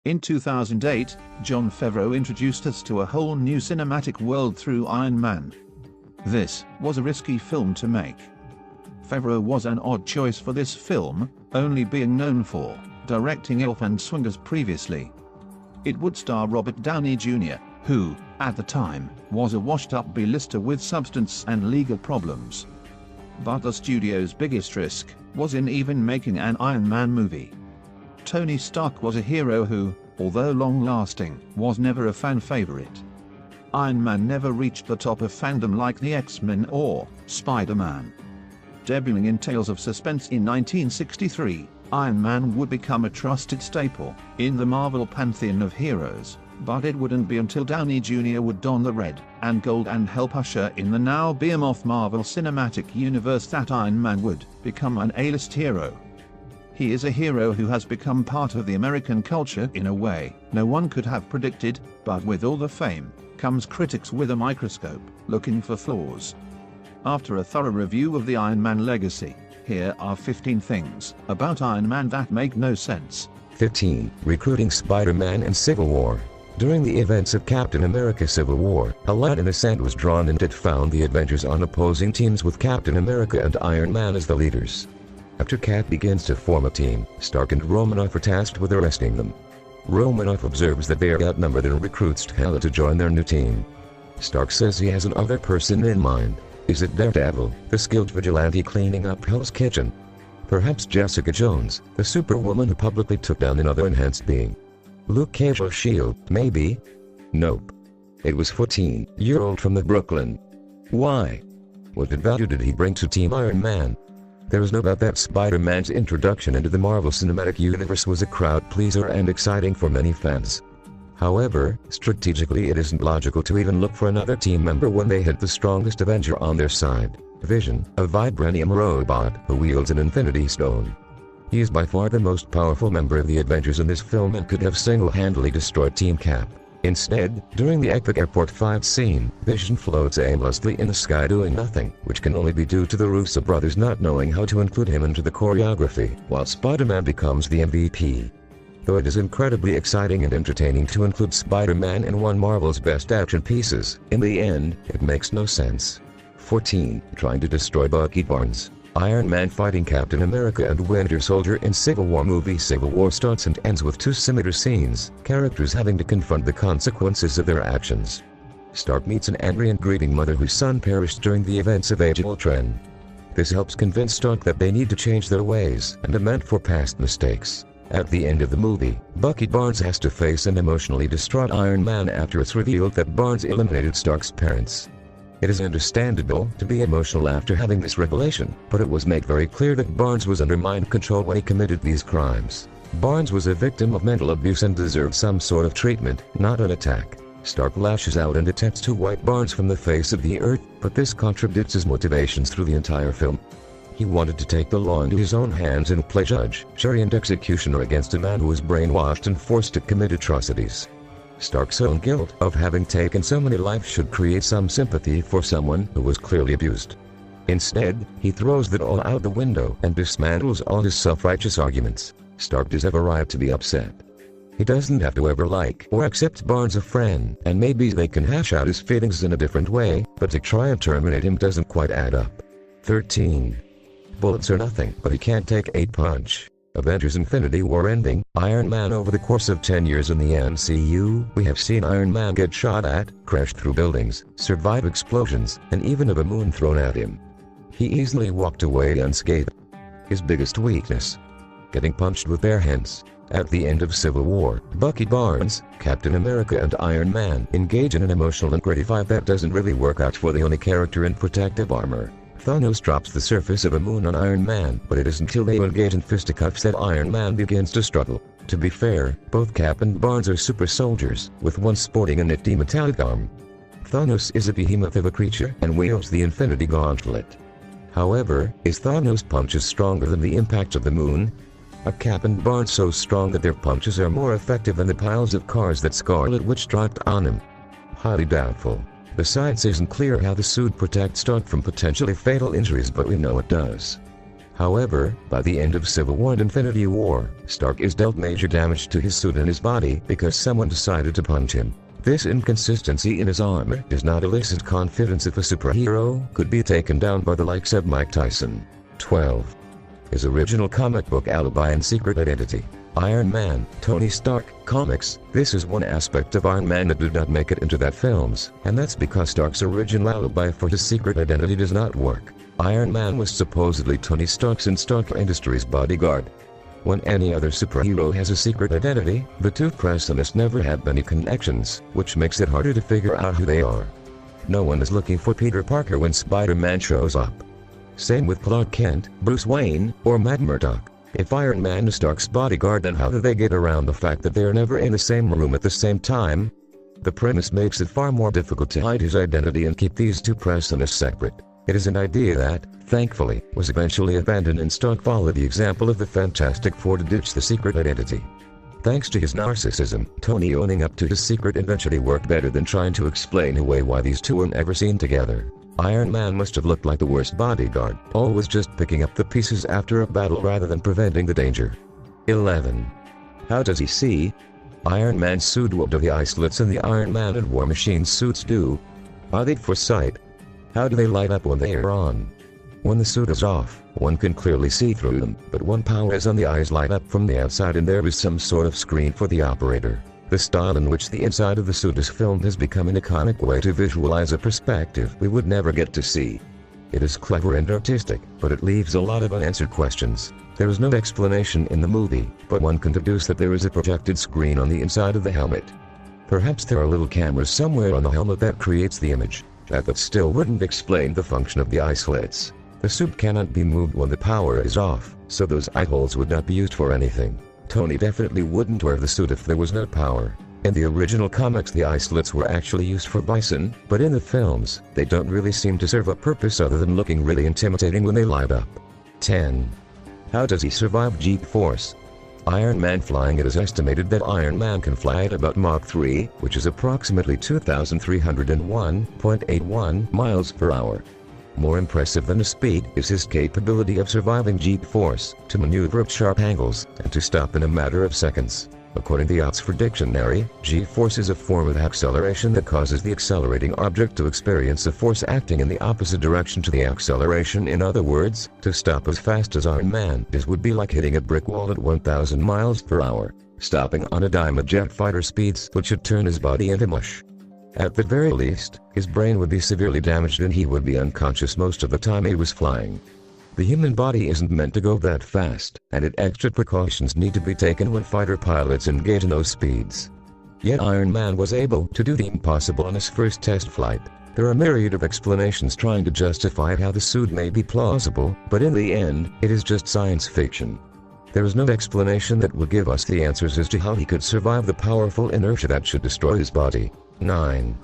In 2008, Jon Favreau introduced us to a whole new cinematic world through Iron Man. This was a risky film to make. Favreau was an odd choice for this film, only being known for directing Elfand Swingers previously. It would star Robert Downey Jr., who, at the time, was a washed-up B-lister with substance and legal problems. But the studio's biggest risk was in even making an Iron Man movie. Tony Stark was a hero who, although long-lasting, was never a fan favorite. Iron Man never reached the top of fandom like the X-Men or Spider-Man. Debuting in Tales of Suspense in 1963, Iron Man would become a trusted staple in the Marvel pantheon of heroes, but it wouldn't be until Downey Jr. would don the red and gold and help usher in the now behemoth Marvel Cinematic Universe that Iron Man would become an A-list hero. He is a hero who has become part of the American culture in a way no one could have predicted, but with all the fame comes critics with a microscope, looking for flaws. After a thorough review of the Iron Man legacy, here are 15 things about Iron Man that make no sense. 15. Recruiting Spider-Man in Civil War. During the events of Captain America Civil War, a line in the sand was drawn and it found the Avengers on opposing teams with Captain America and Iron Man as the leaders. After Cap begins to form a team, Stark and Romanoff are tasked with arresting them. Romanoff observes that they are outnumbered and recruits Hela to join their new team. Stark says he has another person in mind. Is it Daredevil, the skilled vigilante cleaning up Hell's Kitchen? Perhaps Jessica Jones, the superwoman who publicly took down another enhanced being? Luke Cage or S.H.I.E.L.D., maybe? Nope. It was 14-year-old from the Brooklyn. Why? What value did he bring to Team Iron Man? There is no doubt that Spider-Man's introduction into the Marvel Cinematic Universe was a crowd pleaser and exciting for many fans. However, strategically it isn't logical to even look for another team member when they had the strongest Avenger on their side, Vision, a vibranium robot who wields an Infinity Stone. He is by far the most powerful member of the Avengers in this film and could have single-handedly destroyed Team Cap. Instead, during the epic airport fight scene, Vision floats aimlessly in the sky doing nothing, which can only be due to the Russo brothers not knowing how to include him into the choreography, while Spider-Man becomes the MVP. Though it is incredibly exciting and entertaining to include Spider-Man in one Marvel's best action pieces, in the end, it makes no sense. 14. Trying to destroy Bucky Barnes. Iron Man fighting Captain America and Winter Soldier in Civil War movie. Civil War starts and ends with two similar scenes, characters having to confront the consequences of their actions. Stark meets an angry and grieving mother whose son perished during the events of Age of Ultron. This helps convince Stark that they need to change their ways and amend for past mistakes. At the end of the movie, Bucky Barnes has to face an emotionally distraught Iron Man after it's revealed that Barnes eliminated Stark's parents. It is understandable to be emotional after having this revelation, but it was made very clear that Barnes was under mind control when he committed these crimes. Barnes was a victim of mental abuse and deserved some sort of treatment, not an attack. Stark lashes out and attempts to wipe Barnes from the face of the earth, but this contradicts his motivations through the entire film. He wanted to take the law into his own hands and play judge, jury and executioner against a man who was brainwashed and forced to commit atrocities. Stark's own guilt of having taken so many lives should create some sympathy for someone who was clearly abused. Instead, he throws that all out the window and dismantles all his self-righteous arguments. Stark does have a right to be upset. He doesn't have to ever like or accept Barnes as a friend, and maybe they can hash out his feelings in a different way, but to try and terminate him doesn't quite add up. 13. Bullets are nothing, but he can't take a punch. Avengers Infinity War ending, Iron Man. Over the course of 10 years in the MCU, we have seen Iron Man get shot at, crash through buildings, survive explosions, and even have a moon thrown at him. He easily walked away unscathed. His biggest weakness? Getting punched with bare hands. At the end of Civil War, Bucky Barnes, Captain America and Iron Man engage in an emotional and gritty fight that doesn't really work out for the only character in protective armor. Thanos drops the surface of a moon on Iron Man, but it isn't until they engage in fisticuffs that Iron Man begins to struggle. To be fair, both Cap and Barnes are super soldiers, with one sporting a nifty metallic arm. Thanos is a behemoth of a creature and wields the Infinity Gauntlet. However, is Thanos' punches stronger than the impact of the moon? Are Cap and Barnes so strong that their punches are more effective than the piles of cars that Scarlet Witch dropped on him? Highly doubtful. Besides, it isn't clear how the suit protects Stark from potentially fatal injuries, but we know it does. However, by the end of Civil War and Infinity War, Stark is dealt major damage to his suit and his body because someone decided to punch him. This inconsistency in his armor does not elicit confidence if a superhero could be taken down by the likes of Mike Tyson. 12. His original comic book alibi and secret identity. Iron Man, Tony Stark, comics. This is one aspect of Iron Man that did not make it into that films, and that's because Stark's original alibi for his secret identity does not work. Iron Man was supposedly Tony Stark's and Stark Industries' bodyguard. When any other superhero has a secret identity, the two protagonists never have many connections, which makes it harder to figure out who they are. No one is looking for Peter Parker when Spider-Man shows up. Same with Clark Kent, Bruce Wayne, or Matt Murdock. If Iron Man is Stark's bodyguard, then how do they get around the fact that they are never in the same room at the same time? The premise makes it far more difficult to hide his identity and keep these two protagonists separate. It is an idea that, thankfully, was eventually abandoned, and Stark followed the example of the Fantastic Four to ditch the secret identity. Thanks to his narcissism, Tony owning up to his secret eventually worked better than trying to explain away why these two were never seen together. Iron Man must have looked like the worst bodyguard, always just picking up the pieces after a battle rather than preventing the danger. 11. How does he see? Iron Man's suit. What do the eye slits in the Iron Man and War Machine suits do? Are they for sight? How do they light up when they are on? When the suit is off, one can clearly see through them, but when power is on, the eyes light up from the outside and there is some sort of screen for the operator. The style in which the inside of the suit is filmed has become an iconic way to visualize a perspective we would never get to see. It is clever and artistic, but it leaves a lot of unanswered questions. There is no explanation in the movie, but one can deduce that there is a projected screen on the inside of the helmet. Perhaps there are little cameras somewhere on the helmet that creates the image. That still wouldn't explain the function of the eye slits. The suit cannot be moved when the power is off, so those eye holes would not be used for anything. Tony definitely wouldn't wear the suit if there was no power. In the original comics, the eye slits were actually used for Bison, but in the films, they don't really seem to serve a purpose other than looking really intimidating when they light up. 10. How does he survive G-force? Iron Man flying. It is estimated that Iron Man can fly at about Mach 3, which is approximately 2,301.81 miles per hour. More impressive than the speed is his capability of surviving G-force, to maneuver at sharp angles, and to stop in a matter of seconds. According to the Oxford Dictionary, G-force is a form of acceleration that causes the accelerating object to experience a force acting in the opposite direction to the acceleration. In other words, to stop as fast as Iron Man does would be like hitting a brick wall at 1,000 miles per hour. Stopping on a dime at jet fighter speeds would should turn his body into mush. At the very least, his brain would be severely damaged and he would be unconscious most of the time he was flying. The human body isn't meant to go that fast, and extra precautions need to be taken when fighter pilots engage in those speeds. Yet Iron Man was able to do the impossible on his first test flight. There are a myriad of explanations trying to justify how the suit may be plausible, but in the end, it is just science fiction. There is no explanation that will give us the answers as to how he could survive the powerful inertia that should destroy his body. 9.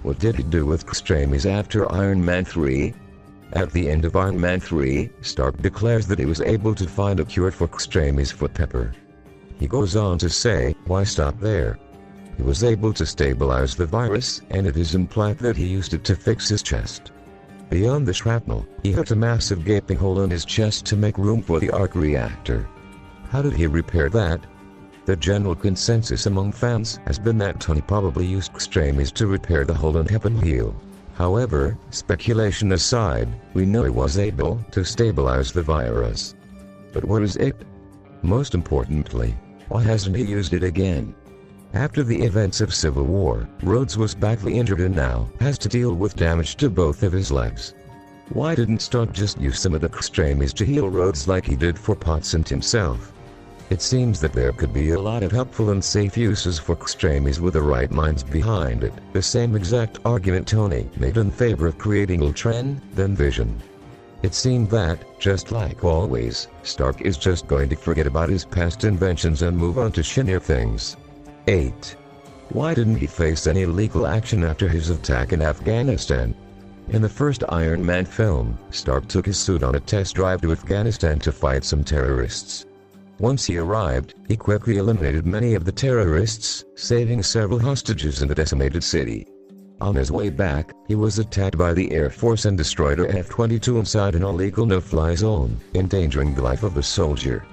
What did he do with extremis after Iron Man 3? At the end of Iron Man 3, Stark declares that he was able to find a cure for extremis foot pepper. He goes on to say, why stop there? He was able to stabilize the virus, and it is implied that he used it to fix his chest. Beyond the shrapnel, he had a massive gaping hole in his chest to make room for the arc reactor. How did he repair that? The general consensus among fans has been that Tony probably used extremis to repair the hole and help him heal. However, speculation aside, we know he was able to stabilize the virus. But what is it? Most importantly, why hasn't he used it again? After the events of Civil War, Rhodes was badly injured and now has to deal with damage to both of his legs. Why didn't Stark just use some of the extremis to heal Rhodes like he did for Potts and himself? It seems that there could be a lot of helpful and safe uses for extremis with the right minds behind it. The same exact argument Tony made in favor of creating Ultron, then Vision. It seemed that, just like always, Stark is just going to forget about his past inventions and move on to shinier things. 8. Why didn't he face any legal action after his attack in Afghanistan? In the first Iron Man film, Stark took his suit on a test drive to Afghanistan to fight some terrorists. Once he arrived, he quickly eliminated many of the terrorists, saving several hostages in the decimated city. On his way back, he was attacked by the Air Force and destroyed a F-22 inside an illegal no-fly zone, endangering the life of the soldier.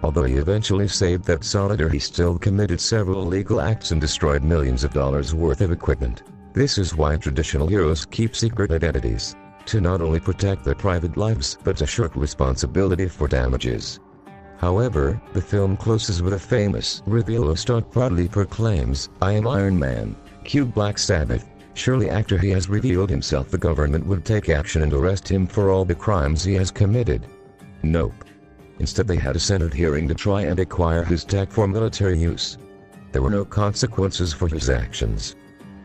Although he eventually saved that soldier, he still committed several illegal acts and destroyed millions of dollars worth of equipment. This is why traditional heroes keep secret identities, to not only protect their private lives but to shirk responsibility for damages. However, the film closes with a famous reveal. Stark proudly proclaims, "I am Iron Man." Cue Black Sabbath. Surely after he has revealed himself the government would take action and arrest him for all the crimes he has committed. Nope. Instead they had a Senate hearing to try and acquire his tech for military use. There were no consequences for his actions.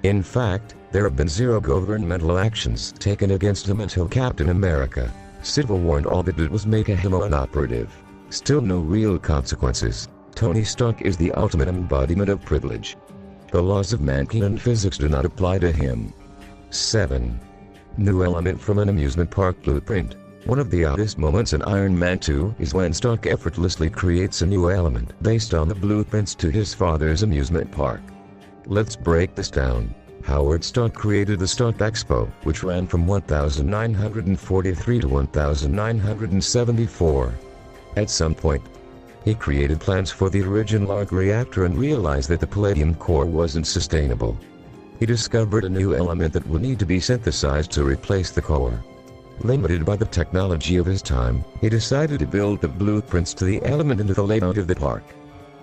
In fact, there have been zero governmental actions taken against him until Captain America Civil War, and all that did was make him inoperative. Still no real consequences. Tony Stark is the ultimate embodiment of privilege. The laws of mankind and physics do not apply to him. 7. New element from an amusement park blueprint. One of the oddest moments in Iron Man 2 is when Stark effortlessly creates a new element based on the blueprints to his father's amusement park. Let's break this down. Howard Stark created the Stark Expo, which ran from 1943 to 1974. At some point, he created plans for the original arc reactor and realized that the palladium core wasn't sustainable. He discovered a new element that would need to be synthesized to replace the core. Limited by the technology of his time, he decided to build the blueprints to the element into the layout of the park.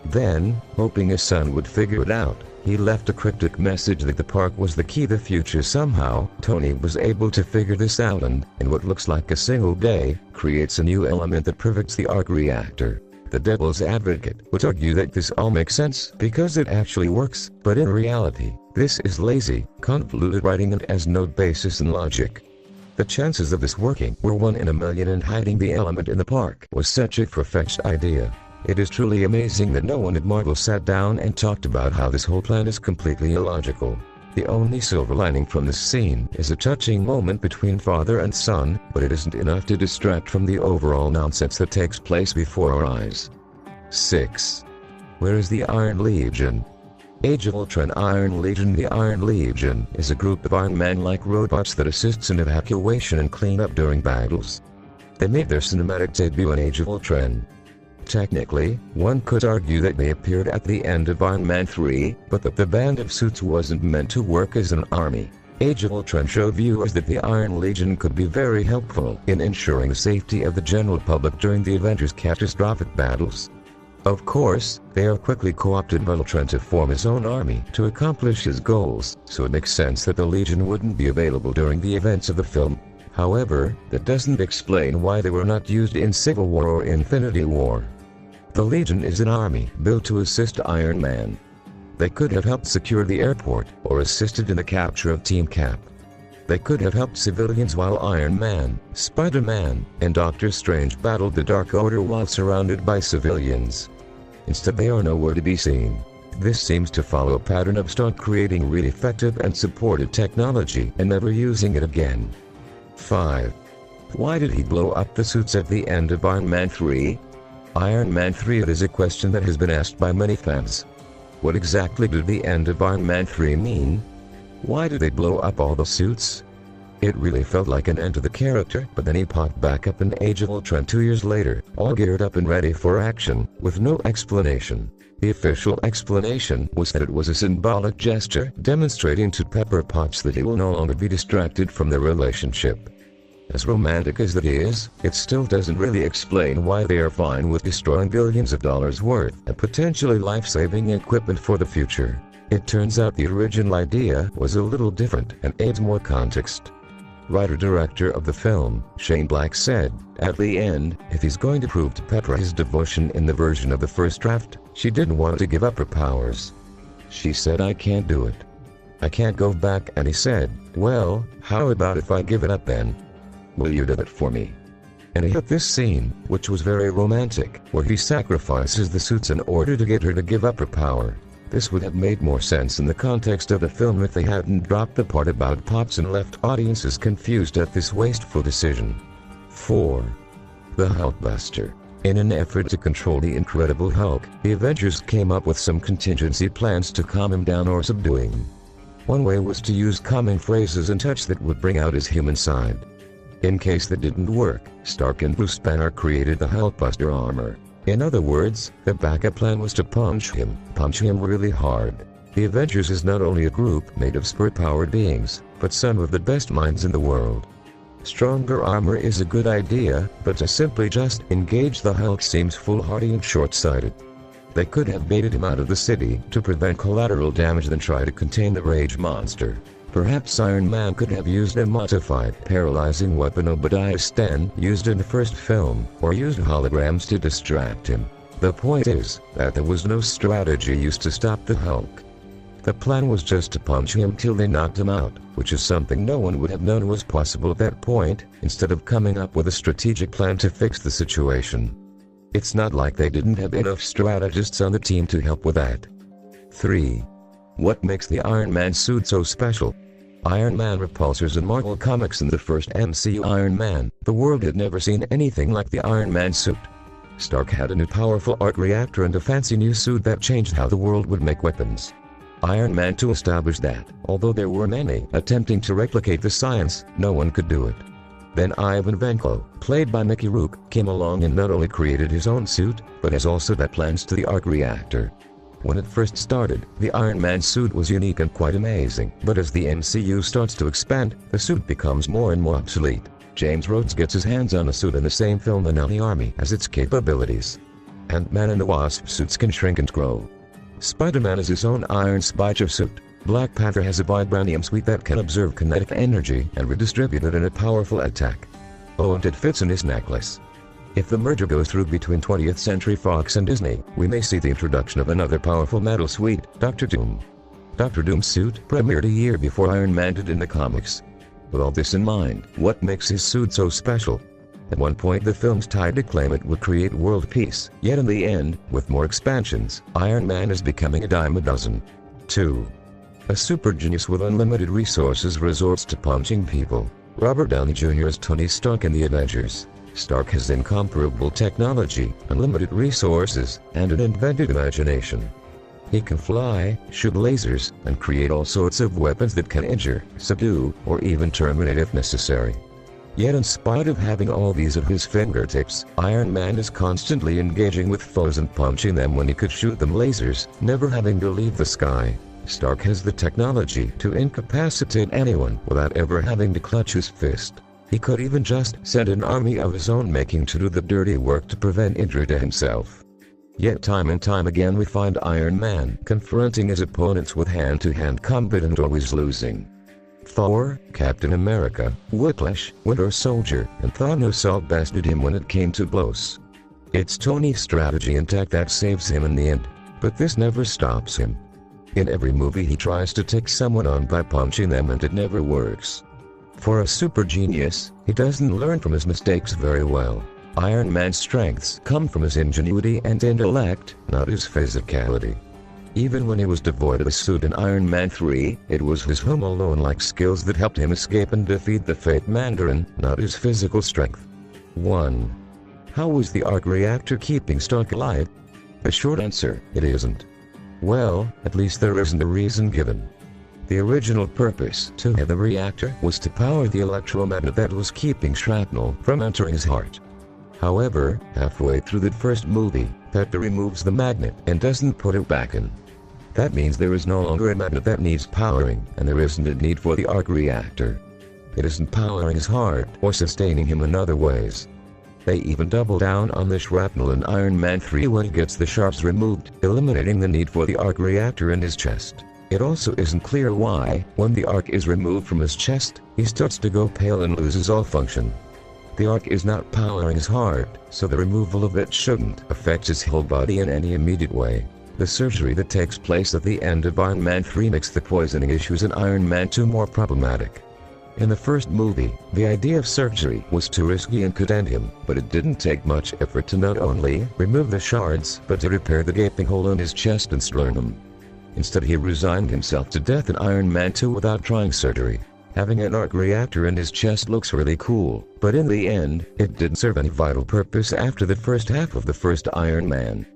Then, hoping his son would figure it out, he left a cryptic message that the park was the key to the future. Somehow, Tony was able to figure this out and, in what looks like a single day, creates a new element that pivots the arc reactor. The devil's advocate would argue that this all makes sense because it actually works, but in reality, this is lazy, convoluted writing and has no basis in logic. The chances of this working were 1 in a million, and hiding the element in the park was such a far-fetched idea. It is truly amazing that no one at Marvel sat down and talked about how this whole plan is completely illogical. The only silver lining from this scene is a touching moment between father and son, but it isn't enough to distract from the overall nonsense that takes place before our eyes. 6. Where is the Iron Legion? Age of Ultron Iron Legion. The Iron Legion is a group of Iron Man-like robots that assists in evacuation and cleanup during battles. They made their cinematic debut in Age of Ultron. Technically, one could argue that they appeared at the end of Iron Man 3, but that the band of suits wasn't meant to work as an army. Age of Ultron showed viewers that the Iron Legion could be very helpful in ensuring the safety of the general public during the Avengers' catastrophic battles. Of course, they are quickly co-opted by Ultron to form his own army to accomplish his goals, so it makes sense that the Legion wouldn't be available during the events of the film. However, that doesn't explain why they were not used in Civil War or Infinity War. The Legion is an army built to assist Iron Man. They could have helped secure the airport, or assisted in the capture of Team Cap. They could have helped civilians while Iron Man, Spider-Man, and Doctor Strange battled the Dark Order while surrounded by civilians. Instead, they are nowhere to be seen. This seems to follow a pattern of Stark creating really effective and supportive technology and never using it again. 5. Why did he blow up the suits at the end of Iron Man 3? Iron Man 3 is a question that has been asked by many fans. What exactly did the end of Iron Man 3 mean? Why did they blow up all the suits? It really felt like an end to the character, but then he popped back up in Age of Ultron 2 years later, all geared up and ready for action, with no explanation. The official explanation was that it was a symbolic gesture demonstrating to Pepper Potts that he will no longer be distracted from their relationship. As romantic as that is, it still doesn't really explain why they are fine with destroying billions of dollars worth of potentially life-saving equipment for the future. It turns out the original idea was a little different and adds more context. Writer-director of the film, Shane Black said, at the end, if he's going to prove to Pepper his devotion in the version of the first draft, she didn't want to give up her powers. She said, "I can't do it. I can't go back," and he said, "Well, how about if I give it up then? Will you do it for me?" And he hit this scene, which was very romantic, where he sacrifices the suits in order to get her to give up her power. This would have made more sense in the context of the film if they hadn't dropped the part about Potts and left audiences confused at this wasteful decision. 4. The Hulkbuster. In an effort to control the Incredible Hulk, the Avengers came up with some contingency plans to calm him down or subdue him. One way was to use common phrases and touch that would bring out his human side. In case that didn't work, Stark and Bruce Banner created the Hulkbuster armor. In other words, the backup plan was to punch him really hard. The Avengers is not only a group made of spirit-powered beings, but some of the best minds in the world. Stronger armor is a good idea, but to simply just engage the Hulk seems foolhardy and short-sighted. They could have baited him out of the city to prevent collateral damage than try to contain the rage monster. Perhaps Iron Man could have used a modified paralyzing weapon Obadiah Stane used in the first film, or used holograms to distract him. The point is that there was no strategy used to stop the Hulk. The plan was just to punch him till they knocked him out, which is something no one would have known was possible at that point, instead of coming up with a strategic plan to fix the situation. It's not like they didn't have enough strategists on the team to help with that. 3. What makes the Iron Man suit so special? Iron Man repulsors in Marvel Comics. In the first MCU Iron Man, the world had never seen anything like the Iron Man suit. Stark had a new powerful arc reactor and a fancy new suit that changed how the world would make weapons. Iron Man 2 established that, although there were many attempting to replicate the science, no one could do it. Then Ivan Vanko, played by Mickey Rourke, came along and not only created his own suit, but has also that plans to the arc reactor. When it first started, the Iron Man suit was unique and quite amazing, but as the MCU starts to expand, the suit becomes more and more obsolete. James Rhodes gets his hands on a suit in the same film and now the army has its capabilities. Ant-Man and the Wasp suits can shrink and grow. Spider-Man has his own Iron Spider suit. Black Panther has a vibranium suit that can observe kinetic energy and redistribute it in a powerful attack. Oh, and it fits in his necklace. If the merger goes through between 20th Century Fox and Disney, we may see the introduction of another powerful metal suite, Dr. Doom. Dr. Doom's suit premiered a year before Iron Man did in the comics. With all this in mind, what makes his suit so special? At one point the films tried to claim it would create world peace, yet in the end, with more expansions, Iron Man is becoming a dime a dozen. 2. A super genius with unlimited resources resorts to punching people. Robert Downey Jr. is Tony Stark in the Avengers. Stark has incomparable technology, unlimited resources, and an inventive imagination. He can fly, shoot lasers, and create all sorts of weapons that can injure, subdue, or even terminate if necessary. Yet in spite of having all these at his fingertips, Iron Man is constantly engaging with foes and punching them when he could shoot them lasers, never having to leave the sky. Stark has the technology to incapacitate anyone without ever having to clutch his fist. He could even just send an army of his own making to do the dirty work to prevent injury to himself. Yet time and time again we find Iron Man confronting his opponents with hand-to-hand combat and always losing. Thor, Captain America, Whiplash, Winter Soldier, and Thanos all bested him when it came to blows. It's Tony's strategy and tech that saves him in the end, but this never stops him. In every movie he tries to take someone on by punching them and it never works. For a super genius, he doesn't learn from his mistakes very well. Iron Man's strengths come from his ingenuity and intellect, not his physicality. Even when he was devoid of a suit in Iron Man 3, it was his Home Alone-like skills that helped him escape and defeat the fake Mandarin, not his physical strength. 1. How was the arc reactor keeping Stark alive? The short answer, it isn't. Well, at least there isn't a reason given. The original purpose to have the reactor was to power the electromagnet that was keeping shrapnel from entering his heart. However, halfway through the first movie, Pepper removes the magnet and doesn't put it back in. That means there is no longer a magnet that needs powering, and there isn't a need for the arc reactor. It isn't powering his heart or sustaining him in other ways. They even double down on the shrapnel in Iron Man 3 when he gets the sharps removed, eliminating the need for the arc reactor in his chest. It also isn't clear why, when the arc is removed from his chest, he starts to go pale and loses all function. The arc is not powering his heart, so the removal of it shouldn't affect his whole body in any immediate way. The surgery that takes place at the end of Iron Man 3 makes the poisoning issues in Iron Man 2 more problematic. In the first movie, the idea of surgery was too risky and could end him, but it didn't take much effort to not only remove the shards, but to repair the gaping hole in his chest and sternum. Instead he resigned himself to death in Iron Man 2 without trying surgery. Having an arc reactor in his chest looks really cool, but in the end, it didn't serve any vital purpose after the first half of the first Iron Man.